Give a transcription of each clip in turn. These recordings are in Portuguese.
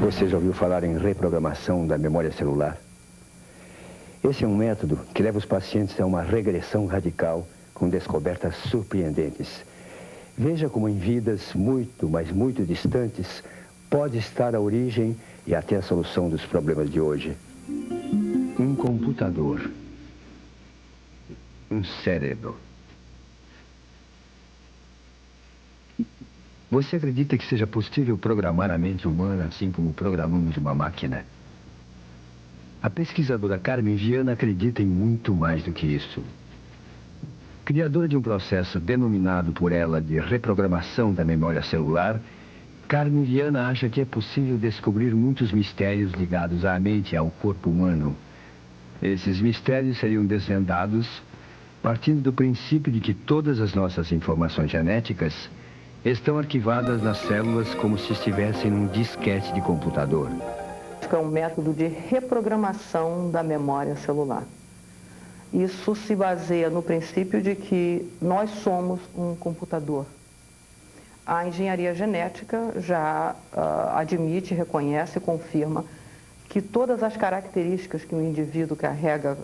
Você já ouviu falar em reprogramação da memória celular? Esse é um método que leva os pacientes a uma regressão radical com descobertas surpreendentes. Veja como em vidas muito, mas muito distantes, pode estar a origem e até a solução dos problemas de hoje. Um computador. Um cérebro. Você acredita que seja possível programar a mente humana assim como programamos uma máquina? A pesquisadora Carmen Viana acredita em muito mais do que isso. Criadora de um processo denominado por ela de reprogramação da memória celular, Carmen Viana acha que é possível descobrir muitos mistérios ligados à mente e ao corpo humano. Esses mistérios seriam desvendados partindo do princípio de que todas as nossas informações genéticas estão arquivadas nas células como se estivessem num disquete de computador. É um método de reprogramação da memória celular. Isso se baseia no princípio de que nós somos um computador. A engenharia genética já admite, reconhece e confirma que todas as características que o indivíduo carrega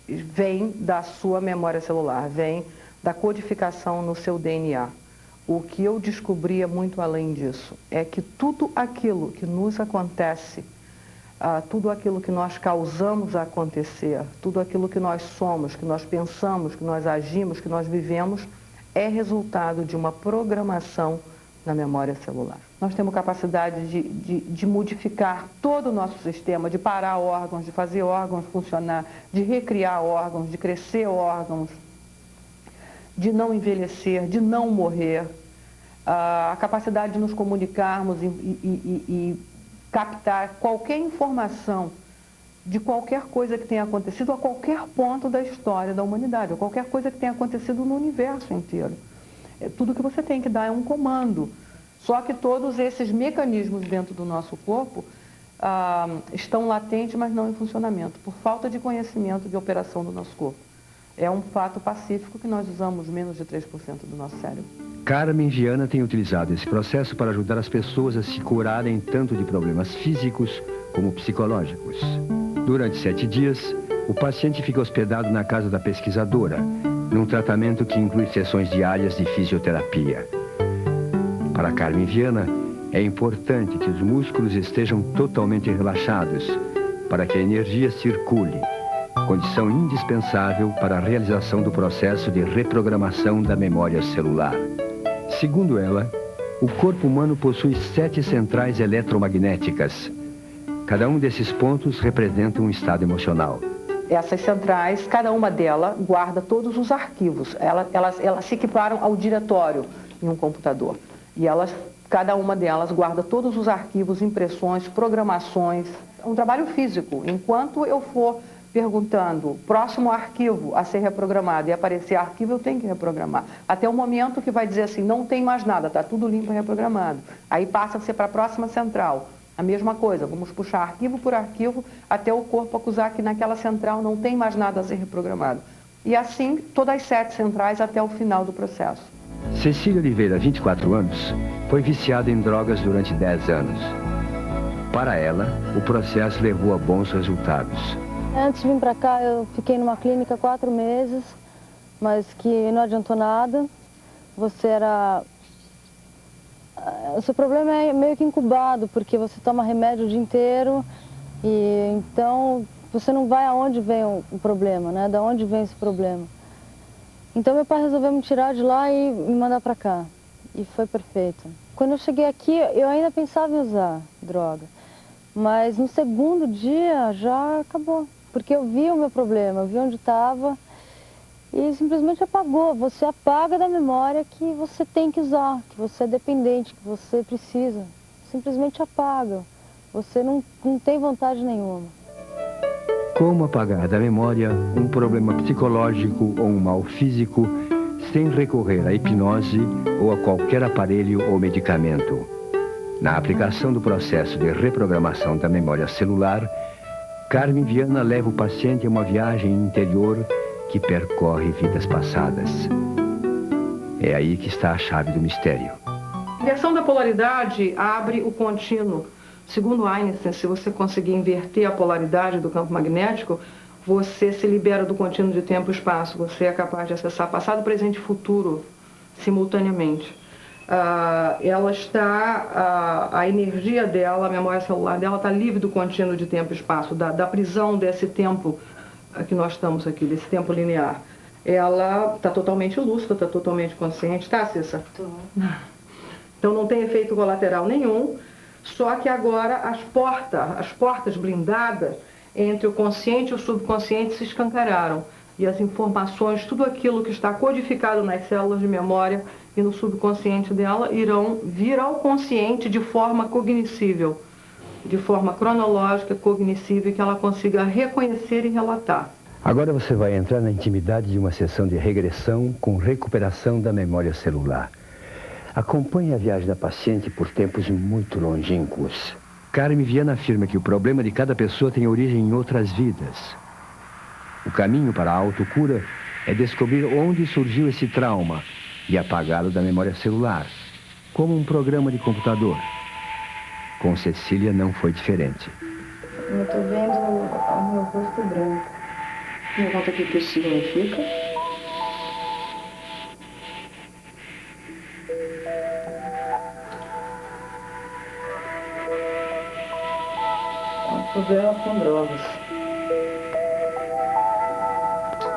vêm da sua memória celular, vêm da codificação no seu DNA. O que eu descobri é muito além disso, é que tudo aquilo que nos acontece, tudo aquilo que nós causamos a acontecer, tudo aquilo que nós somos, que nós pensamos, que nós agimos, que nós vivemos, é resultado de uma programação na memória celular. Nós temos capacidade de modificar todo o nosso sistema, de parar órgãos, de fazer órgãos funcionar, de recriar órgãos, de crescer órgãos, de não envelhecer, de não morrer, a capacidade de nos comunicarmos e captar qualquer informação de qualquer coisa que tenha acontecido a qualquer ponto da história da humanidade, ou qualquer coisa que tenha acontecido no universo inteiro. Tudo que você tem que dar é um comando. Só que todos esses mecanismos dentro do nosso corpo estão latentes, mas não em funcionamento, por falta de conhecimento de operação do nosso corpo. É um fato pacífico que nós usamos menos de 3% do nosso cérebro. Carmen Viana tem utilizado esse processo para ajudar as pessoas a se curarem tanto de problemas físicos como psicológicos. Durante 7 dias, o paciente fica hospedado na casa da pesquisadora, num tratamento que inclui sessões diárias de fisioterapia. Para Carmen Viana, é importante que os músculos estejam totalmente relaxados para que a energia circule, condição indispensável para a realização do processo de reprogramação da memória celular. Segundo ela, o corpo humano possui 7 centrais eletromagnéticas. Cada um desses pontos representa um estado emocional. Essas centrais, cada uma delas guarda todos os arquivos. Elas se equiparam ao diretório em um computador. E cada uma delas guarda todos os arquivos, impressões, programações. É um trabalho físico. Enquanto eu for perguntando, próximo arquivo a ser reprogramado, e aparecer arquivo, eu tenho que reprogramar. Até o momento que vai dizer assim, não tem mais nada, está tudo limpo e reprogramado. Aí passa a ser para a próxima central. A mesma coisa, vamos puxar arquivo por arquivo até o corpo acusar que naquela central não tem mais nada a ser reprogramado. E assim, todas as 7 centrais até o final do processo. Cecília Oliveira, 24 anos, foi viciada em drogas durante 10 anos. Para ela, o processo levou a bons resultados. Antes de vir para cá, eu fiquei numa clínica 4 meses, mas que não adiantou nada. O seu problema é meio que incubado, porque você toma remédio o dia inteiro e então você não vai aonde vem o problema, né? Da onde vem esse problema. Então meu pai resolveu me tirar de lá e me mandar para cá. E foi perfeito. Quando eu cheguei aqui, eu ainda pensava em usar droga. Mas no segundo dia já acabou. Porque eu vi o meu problema, eu vi onde estava e simplesmente apagou. Você apaga da memória que você tem que usar, que você é dependente, que você precisa. Simplesmente apaga. Você não tem vontade nenhuma. Como apagar da memória um problema psicológico ou um mal físico sem recorrer à hipnose ou a qualquer aparelho ou medicamento? Na aplicação do processo de reprogramação da memória celular, Carmen Viana leva o paciente a uma viagem interior que percorre vidas passadas. É aí que está a chave do mistério. A inversão da polaridade abre o contínuo Segundo Einstein, se você conseguir inverter a polaridade do campo magnético, você se libera do contínuo de tempo e espaço. Você é capaz de acessar passado, presente e futuro simultaneamente. Ela está, a energia dela, a memória celular dela está livre do contínuo de tempo e espaço, da prisão desse tempo que nós estamos aqui, desse tempo linear. Ela está totalmente lúcida, está totalmente consciente. Tá, Cissa? Então não tem efeito colateral nenhum, só que agora as portas blindadas entre o consciente e o subconsciente se escancararam. E as informações, tudo aquilo que está codificado nas células de memória e no subconsciente dela, irão vir ao consciente de forma cognoscível, de forma cronológica, cognoscível, que ela consiga reconhecer e relatar. Agora você vai entrar na intimidade de uma sessão de regressão com recuperação da memória celular. Acompanhe a viagem da paciente por tempos muito longínquos. Carmen Viana afirma que o problema de cada pessoa tem origem em outras vidas. O caminho para a autocura é descobrir onde surgiu esse trauma e apagá-lo da memória celular, como um programa de computador. Com Cecília não foi diferente. Eu estou vendo o meu rosto branco. Me conta o que isso significa. É um problema com drogas.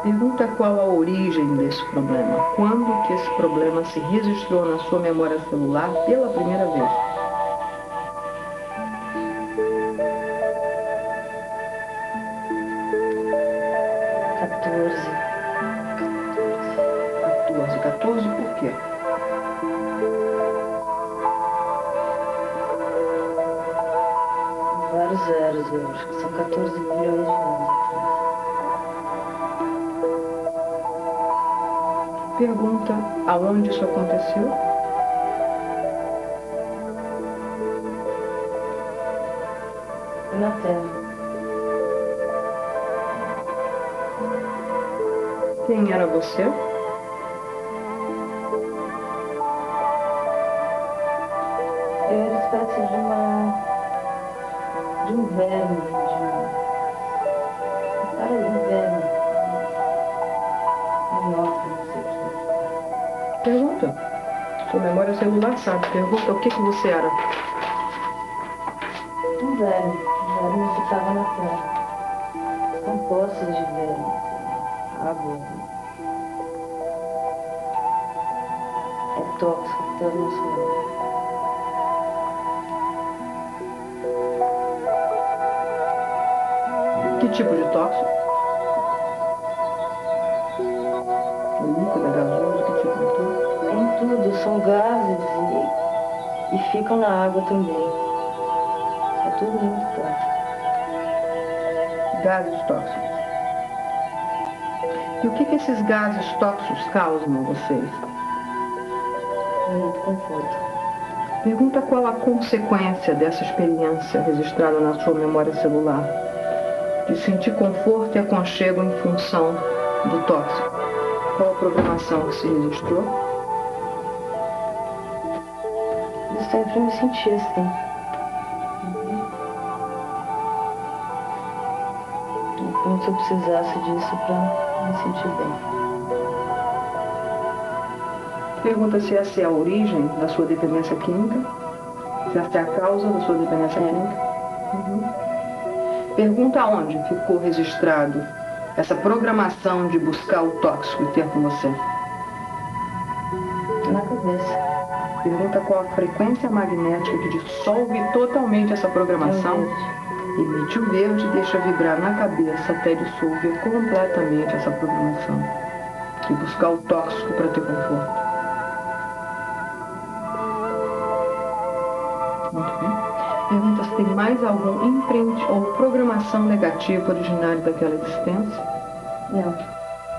Pergunta qual a origem desse problema. Quando que esse problema se registrou na sua memória celular pela primeira vez? Por quê? Vários zeros, eu acho que são 14 milhões de anos atrás. Pergunta aonde isso aconteceu? Na Terra. Quem era você? Eu era espécie de um verme, cara de um verme. Nossa, não sei o que. Pergunta. Sua memória celular sabe. Pergunta o que você era. Um verme que estava na terra. São poços de verme, água. É tóxico que está no nosso mundo. Que tipo de tóxico? Líquido, gasoso, que tipo de tóxico? Tem tudo, são gases e ficam na água também. É tudo muito tóxico. Gases tóxicos. E o que esses gases tóxicos causam a vocês? Muito conforto. Pergunta qual a consequência dessa experiência registrada na sua memória celular. De sentir conforto e aconchego em função do tóxico. Qual a programação que se registrou? Eu sempre me senti assim. Como se eu precisasse disso para me sentir bem. Pergunta se essa é a origem da sua dependência química. Se essa é a causa da sua dependência química. Pergunta onde ficou registrado essa programação de buscar o tóxico e ter com você. Na cabeça. Pergunta qual a frequência magnética que dissolve totalmente essa programação. Emite o verde e deixa vibrar na cabeça até dissolver completamente essa programação. E buscar o tóxico para ter conforto. Muito bem. Pergunta se tem mais algum imprint ou programação negativa originária daquela existência. Não.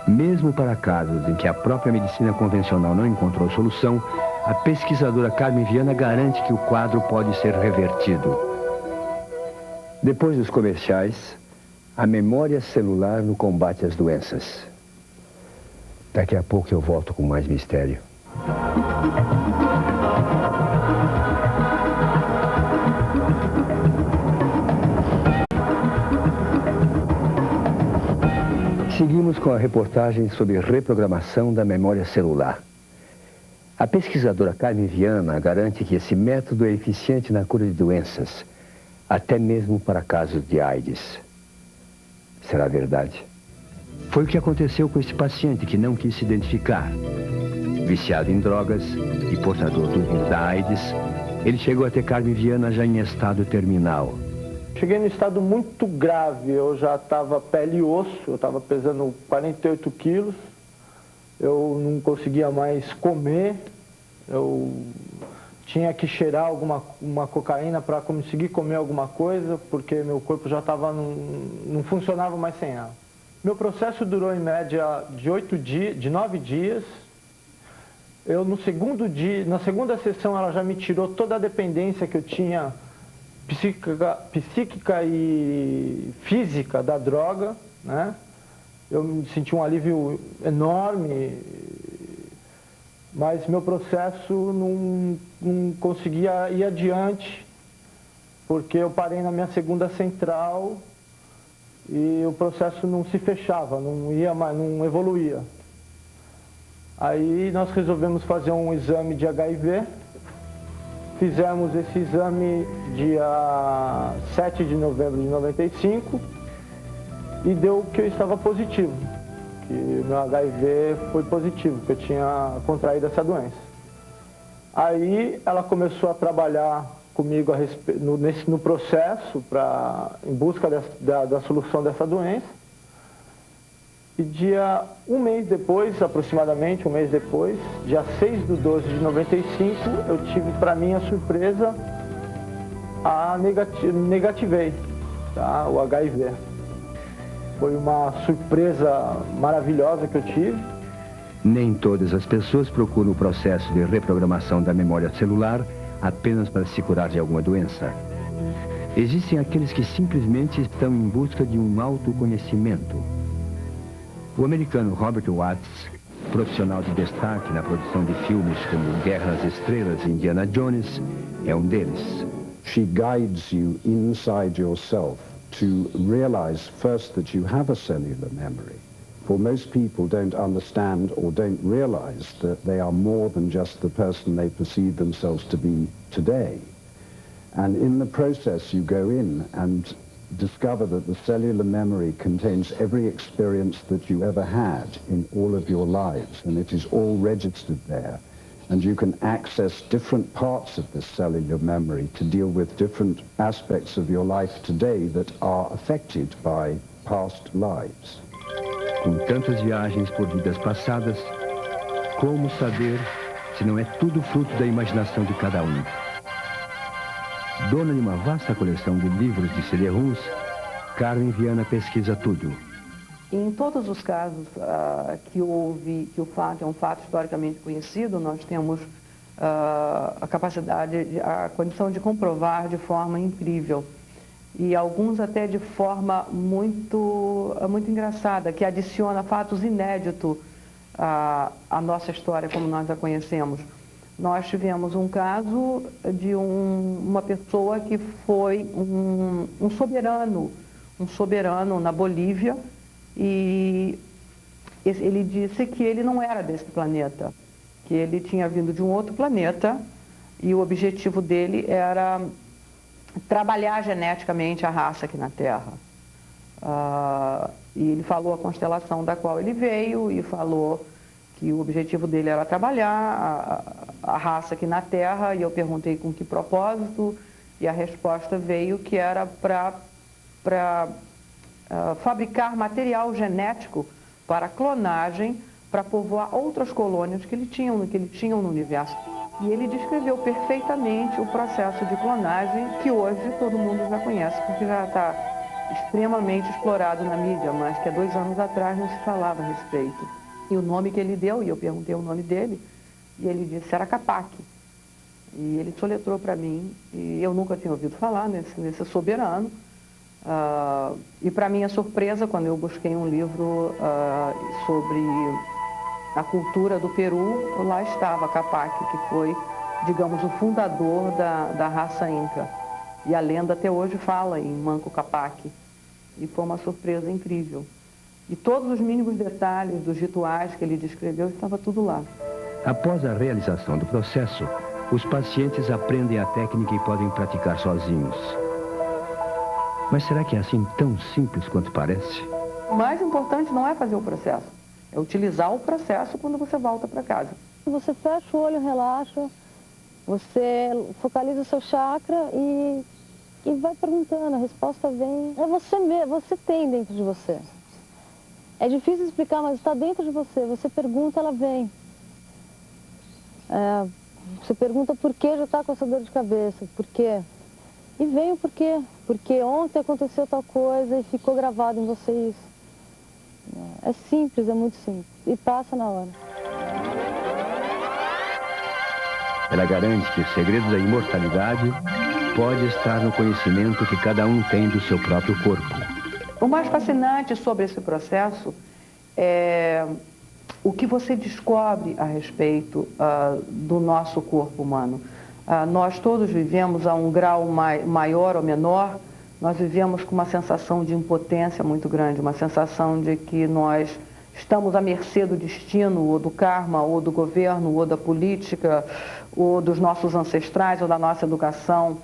Mesmo para casos em que a própria medicina convencional não encontrou solução, a pesquisadora Carmen Viana garante que o quadro pode ser revertido. Depois dos comerciais, a memória celular no combate às doenças. Daqui a pouco eu volto com mais mistério. Seguimos com a reportagem sobre reprogramação da memória celular. A pesquisadora Carmen Viana garante que esse método é eficiente na cura de doenças, até mesmo para casos de AIDS. Será verdade? Foi o que aconteceu com esse paciente que não quis se identificar. Viciado em drogas e portador do vírus da AIDS, ele chegou até Carmen Viana já em estado terminal. Cheguei no estado muito grave, eu já estava pele e osso, eu estava pesando 48 quilos, eu não conseguia mais comer, eu tinha que cheirar uma cocaína para conseguir comer alguma coisa, porque meu corpo já estava, não funcionava mais sem ela. Meu processo durou em média de 9 dias. Eu no segundo dia, na segunda sessão ela já me tirou toda a dependência que eu tinha psíquica e física da droga, né? Eu senti um alívio enorme, mas meu processo não conseguia ir adiante, porque eu parei na minha segunda central e o processo não se fechava, não ia mais, não evoluía. Aí nós resolvemos fazer um exame de HIV. Fizemos esse exame dia 7 de novembro de 95 e deu que eu estava positivo, que meu HIV foi positivo, que eu tinha contraído essa doença. Aí ela começou a trabalhar comigo no processo em busca da solução dessa doença. E um mês depois, aproximadamente um mês depois, dia 6/12 de 95, eu tive, para minha surpresa, negativei, tá? O HIV. Foi uma surpresa maravilhosa que eu tive. Nem todas as pessoas procuram o processo de reprogramação da memória celular apenas para se curar de alguma doença. Existem aqueles que simplesmente estão em busca de um autoconhecimento. O americano Robert Watts, profissional de destaque na produção de filmes como Guerra nas Estrelas e Indiana Jones, é um deles. She guides you inside yourself to realize first that you have a cellular memory. For most people don't understand or don't realize that they are more than just the person they perceive themselves to be today. And in the process you go in and discover that the cellular memory contains every experience that you ever had in all of your lives, and it is all registered there. And you can access different parts of this cellular memory to deal with different aspects of your life today that are affected by past lives. Com tantas viagens por vidas passadas, como saber se não é tudo fruto da imaginação de cada um? Dona de uma vasta coleção de livros de CD-ROMs, Carmen Viana pesquisa tudo. Em todos os casos que o fato é um fato historicamente conhecido, nós temos a capacidade, a condição de comprovar de forma incrível. E alguns até de forma muito engraçada, que adiciona fatos inéditos à nossa história como nós a conhecemos. Nós tivemos um caso de uma pessoa que foi um soberano na Bolívia, e ele disse que ele não era desse planeta, que ele tinha vindo de um outro planeta e o objetivo dele era trabalhar geneticamente a raça aqui na Terra. E ele falou a constelação da qual ele veio e falou que o objetivo dele era trabalhar a raça aqui na Terra, e eu perguntei com que propósito, e a resposta veio que era para fabricar material genético para clonagem, para povoar outras colônias que ele tinha no universo. E ele descreveu perfeitamente o processo de clonagem, que hoje todo mundo já conhece, porque já está extremamente explorado na mídia, mas que há 2 anos atrás não se falava a respeito. E o nome que ele deu, e eu perguntei o nome dele, e ele disse era Capac. E ele soletrou para mim, e eu nunca tinha ouvido falar nesse soberano. E para minha surpresa, quando eu busquei um livro sobre a cultura do Peru, lá estava Capac, que foi, digamos, o fundador da raça Inca. E a lenda até hoje fala em Manco Capac. E foi uma surpresa incrível. E todos os mínimos detalhes dos rituais que ele descreveu, estava tudo lá. Após a realização do processo, os pacientes aprendem a técnica e podem praticar sozinhos. Mas será que é assim tão simples quanto parece? O mais importante não é fazer o processo, é utilizar o processo quando você volta para casa. Você fecha o olho, relaxa, você focaliza o seu chakra e vai perguntando, a resposta vem. É você mesmo, você tem dentro de você. É difícil explicar, mas está dentro de você. Você pergunta, ela vem. Você pergunta por que já está com essa dor de cabeça, por quê? E vem o porquê. Porque ontem aconteceu tal coisa e ficou gravado em você isso. É simples, é muito simples. E passa na hora. Ela garante que o segredo da imortalidade pode estar no conhecimento que cada um tem do seu próprio corpo. O mais fascinante sobre esse processo é o que você descobre a respeito do nosso corpo humano. Nós todos vivemos a um grau maior ou menor, nós vivemos com uma sensação de impotência muito grande, uma sensação de que nós estamos à mercê do destino, ou do karma, ou do governo, ou da política, ou dos nossos ancestrais, ou da nossa educação,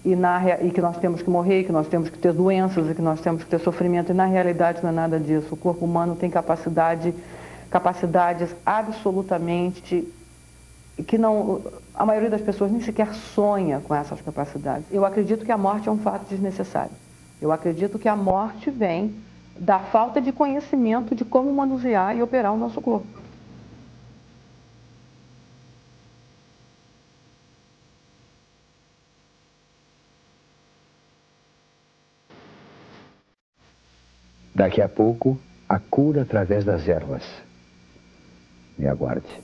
e que nós temos que morrer, que nós temos que ter doenças, e que nós temos que ter sofrimento, e na realidade não é nada disso. O corpo humano tem capacidades absolutamente que não, a maioria das pessoas nem sequer sonha com essas capacidades. Eu acredito que a morte é um fato desnecessário. Eu acredito que a morte vem da falta de conhecimento de como manusear e operar o nosso corpo. Daqui a pouco, a cura através das ervas. Me aguarde.